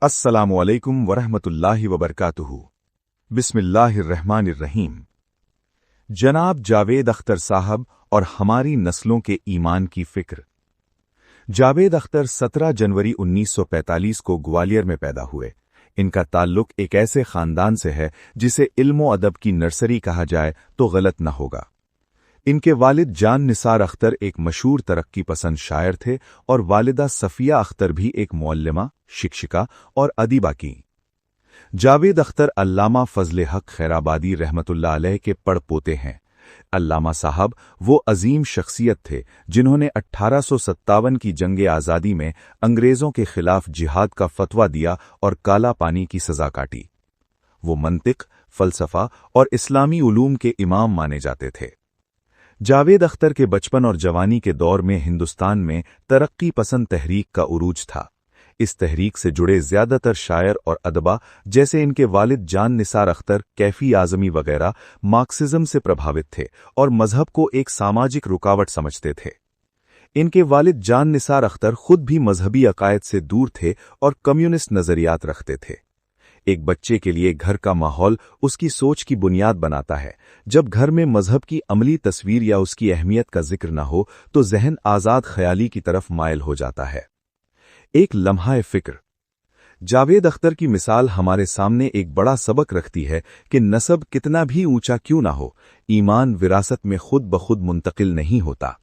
अस्सलामु अलैकुम वरहमतुल्लाहि वबरकातुहू। बिस्मिल्लाहिर्रहमानिर्रहीम। जनाब जावेद अख्तर साहब और हमारी नस्लों के ईमान की फिक्र। जावेद अख्तर 17 जनवरी 1945 को ग्वालियर में पैदा हुए। इनका ताल्लुक एक ऐसे खानदान से है जिसे इल्म अदब की नर्सरी कहा जाए तो गलत न होगा। इनके वालिद जान निसार अख्तर एक मशहूर तरक्की पसंद शायर थे और वालिदा सफिया अख्तर भी एक मुअल्लिमा, शिक्षिका और अदीबा की। जावेद अख्तर अल्लामा फजले हक खैराबादी रहमतुल्लाह अलैह के पड़पोते हैं। अल्लामा साहब वो अजीम शख्सियत थे जिन्होंने 1857 की जंग आज़ादी में अंग्रेज़ों के खिलाफ जिहाद का फतवा दिया और काला पानी की सजा काटी। वो मंतिक, फलसफा और इस्लामी उलूम के इमाम माने जाते थे। जावेद अख्तर के बचपन और जवानी के दौर में हिंदुस्तान में तरक्की पसंद तहरीक का उरूज था। इस तहरीक से जुड़े ज्यादातर शायर और अदबा जैसे इनके वालिद जान निसार अख्तर, कैफी आजमी वगैरह मार्क्सिज्म से प्रभावित थे और मजहब को एक सामाजिक रुकावट समझते थे। इनके वालिद जान निसार अख्तर खुद भी मजहबी अकायद से दूर थे और कम्युनिस्ट नजरियात रखते थे। एक बच्चे के लिए घर का माहौल उसकी सोच की बुनियाद बनाता है। जब घर में मजहब की अमली तस्वीर या उसकी अहमियत का जिक्र न हो तो जहन आज़ाद ख्याली की तरफ मायल हो जाता है। एक लम्हा फिक्र। जावेद अख्तर की मिसाल हमारे सामने एक बड़ा सबक रखती है कि नसब कितना भी ऊंचा क्यों ना हो, ईमान विरासत में खुद बखुद मुंतकिल नहीं होता।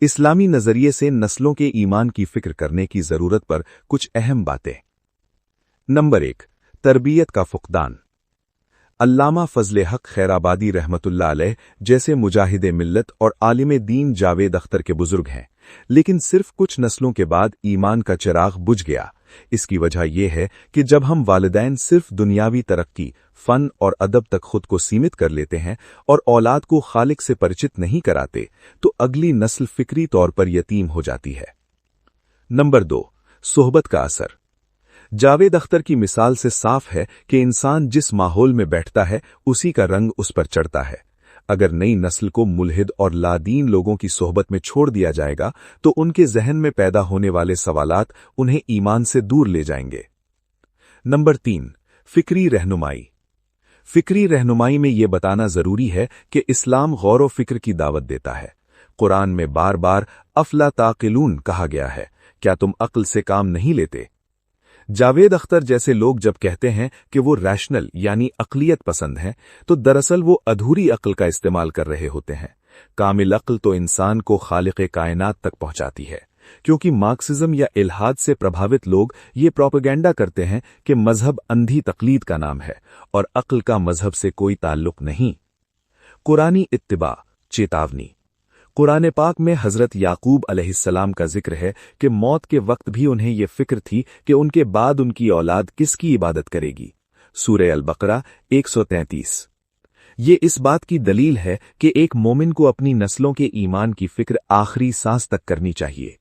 इस्लामी नजरिए से नस्लों के ईमान की फिक्र करने की जरूरत पर कुछ अहम बातें। नंबर 1, तरबियत का फुकदान। अल्लामा फजले हक खैराबादी रहमतुल्लाह अलैह जैसे मुजाहिदे मिल्लत और आलिम दीन जावेद अख्तर के बुजुर्ग हैं, लेकिन सिर्फ कुछ नस्लों के बाद ईमान का चिराग बुझ गया। इसकी वजह यह है कि जब हम वालिदैन सिर्फ दुनियावी तरक्की, फन और अदब तक खुद को सीमित कर लेते हैं और औलाद को खालिक से परिचित नहीं कराते, तो अगली नस्ल फिक्री तौर पर यतीम हो जाती है। नंबर 2, सोहबत का असर। जावेद अख्तर की मिसाल से साफ है कि इंसान जिस माहौल में बैठता है उसी का रंग उस पर चढ़ता है। अगर नई नस्ल को मुल्हिद और लादीन लोगों की सोहबत में छोड़ दिया जाएगा तो उनके जहन में पैदा होने वाले सवालात उन्हें ईमान से दूर ले जाएंगे। नंबर 3, फिक्री रहनुमाई। फिक्री रहनुमाई में यह बताना जरूरी है कि इस्लाम गौर फिक्र की दावत देता है। कुरान में बार बार अफला ताकिलून कहा गया है, क्या तुम अक्ल से काम नहीं लेते। जावेद अख्तर जैसे लोग जब कहते हैं कि वो रैशनल यानी अक्लियत पसंद हैं, तो दरअसल वो अधूरी अक्ल का इस्तेमाल कर रहे होते हैं। कामिल अक्ल तो इंसान को खालिक़े कायनात तक पहुंचाती है, क्योंकि मार्क्सिज्म या इल्हाद से प्रभावित लोग ये प्रोपेगेंडा करते हैं कि मजहब अंधी तकलीद का नाम है और अक्ल का मजहब से कोई ताल्लुक नहीं। कुरानी इत्तिबा, चेतावनी। कुरान पाक में हजरत याकूब अलैहिस्सलाम का जिक्र है कि मौत के वक्त भी उन्हें यह फिक्र थी कि उनके बाद उनकी औलाद किसकी इबादत करेगी। सूरह अल-बकरा 133। ये इस बात की दलील है कि एक मोमिन को अपनी नस्लों के ईमान की फिक्र आखिरी सांस तक करनी चाहिए।